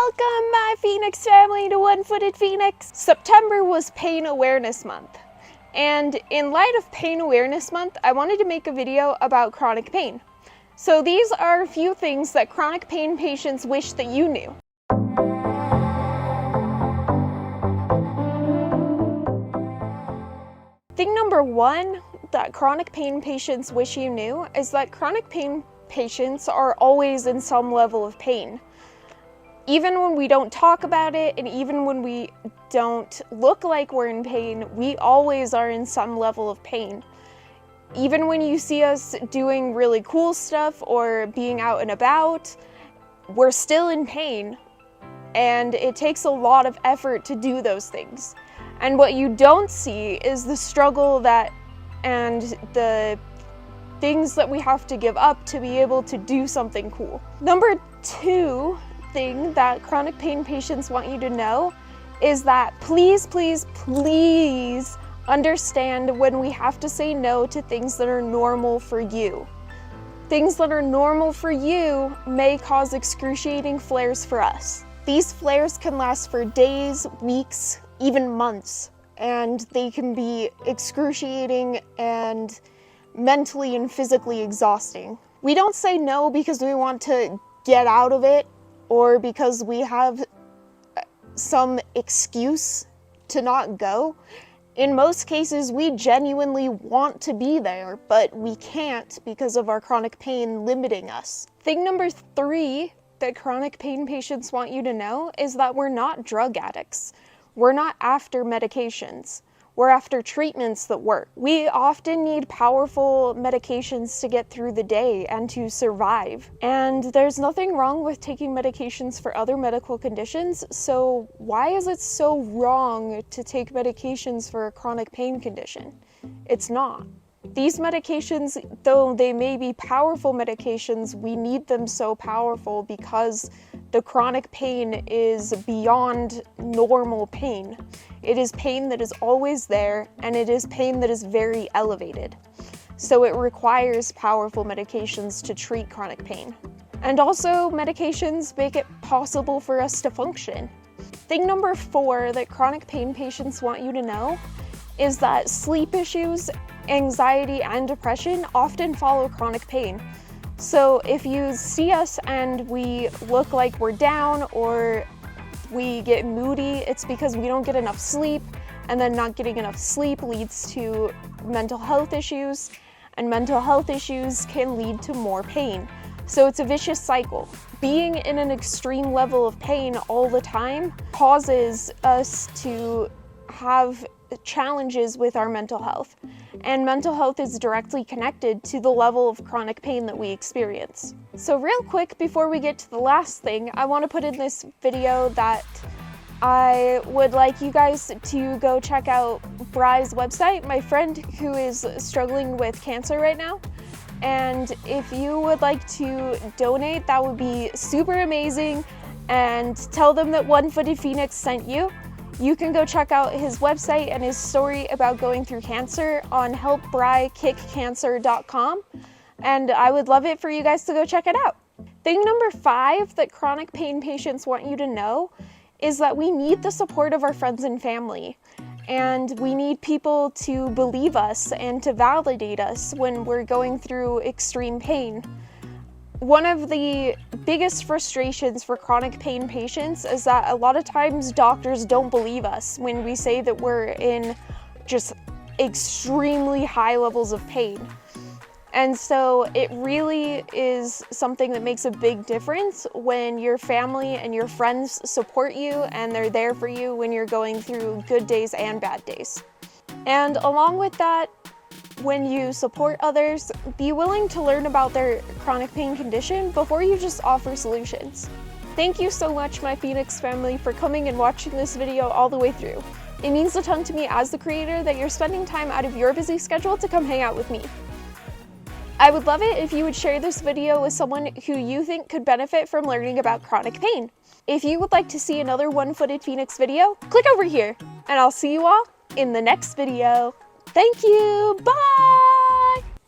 Welcome, my Phoenix family, to One-Footed Phoenix. September was Pain Awareness Month, and in light of Pain Awareness Month, I wanted to make a video about chronic pain. So these are a few things that chronic pain patients wish that you knew. Thing number one that chronic pain patients wish you knew is that chronic pain patients are always in some level of pain. Even when we don't talk about it, and even when we don't look like we're in pain, we always are in some level of pain. Even when you see us doing really cool stuff or being out and about, we're still in pain, and it takes a lot of effort to do those things. And what you don't see is the struggle and the things that we have to give up to be able to do something cool. Number two thing that chronic pain patients want you to know is that please understand when we have to say no to things that are normal for you. Things that are normal for you may cause excruciating flares for us. These flares can last for days, weeks, even months, and they can be excruciating and mentally and physically exhausting. We don't say no because we want to get out of it or because we have some excuse to not go. In most cases, we genuinely want to be there, but we can't because of our chronic pain limiting us. Thing number three that chronic pain patients want you to know is that we're not drug addicts. We're not after medications. We're after treatments that work. We often need powerful medications to get through the day and to survive. And there's nothing wrong with taking medications for other medical conditions, so why is it so wrong to take medications for a chronic pain condition? It's not. These medications, though they may be powerful medications, we need them so powerful because the chronic pain is beyond normal pain. It is pain that is always there, and it is pain that is very elevated. So it requires powerful medications to treat chronic pain. And also, medications make it possible for us to function. Thing number four that chronic pain patients want you to know is that sleep issues, anxiety, and depression often follow chronic pain. So if you see us and we look like we're down or we get moody, it's because we don't get enough sleep, and then not getting enough sleep leads to mental health issues, and mental health issues can lead to more pain. So it's a vicious cycle. Being in an extreme level of pain all the time causes us to have challenges with our mental health, and mental health is directly connected to the level of chronic pain that we experience. So real quick, before we get to the last thing, I want to put in this video that I would like you guys to go check out Bry's website, my friend who is struggling with cancer right now. And if you would like to donate, that would be super amazing, and tell them that One-Footed Phoenix sent you. You can go check out his website and his story about going through cancer on helpbrykickcancer.com, and I would love it for you guys to go check it out. Thing number five that chronic pain patients want you to know is that we need the support of our friends and family, and we need people to believe us and to validate us when we're going through extreme pain. One of the biggest frustrations for chronic pain patients is that a lot of times doctors don't believe us when we say that we're in just extremely high levels of pain. And so it really is something that makes a big difference when your family and your friends support you and they're there for you when you're going through good days and bad days. And along with that, when you support others, be willing to learn about their chronic pain condition before you just offer solutions. Thank you so much, my Phoenix family, for coming and watching this video all the way through. It means a ton to me as the creator that you're spending time out of your busy schedule to come hang out with me. I would love it if you would share this video with someone who you think could benefit from learning about chronic pain. If you would like to see another One-Footed Phoenix video, click over here, and I'll see you all in the next video. Thank you, bye!